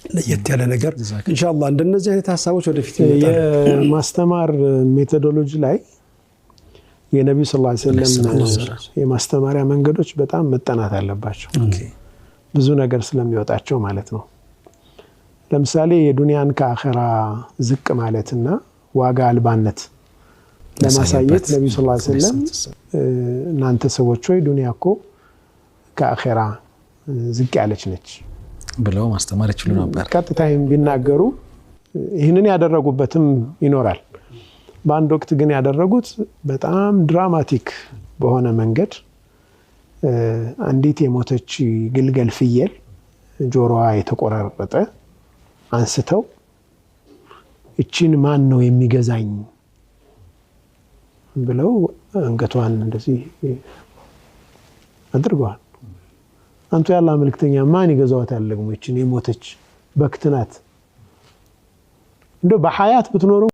ለየት ያለ ነገር ኢንሻአላህ እንደነዚህ አይነት ሐሳቦች ወደፊት ይመጣሉ። የማስተማር ሜቶዶሎጂ ላይ የነብዩ ሰለላሁ ዐለይሂ ወሰለም የማስተማሪያ መንገዶች በጣም መጠናት አለባቸው። ብዙ ነገር ስለሚወጣቸው ማለት ነው። ለምሳሌ የዱንያን ከአኺራ ዝቅ ማለትና ዋጋ አልባነት ለማሳየት ነብዩ ሰለላሁ ዐለይሂ ወሰለም እናንተ ሰዎች ሆይ ዱንያ እኮ ከአኺራ ዝቅ ያለች ነች ብለው ማስተማር ይችላሉ ነበር። ቀጥታም ቢናገሩ ይህንን ያደረጉበትም ይኖራል። በአንድ ወቅት ግን ያደረጉት በጣም ድራማቲክ በሆነ መንገድ አንዲት የሞተች ግልገል ፍየል ጆሮዋ የተቆራረጠ አንስተው እቺን ማን ነው የሚገዛኝ ብለው አንገቷን እንደዚህ አድርገዋል። አንተ ያላ መልክተኛ ማን ይገዛዋታል ደግሞ እቺን የሞተች በክትናት እንደ በሐያት ብትኖሩ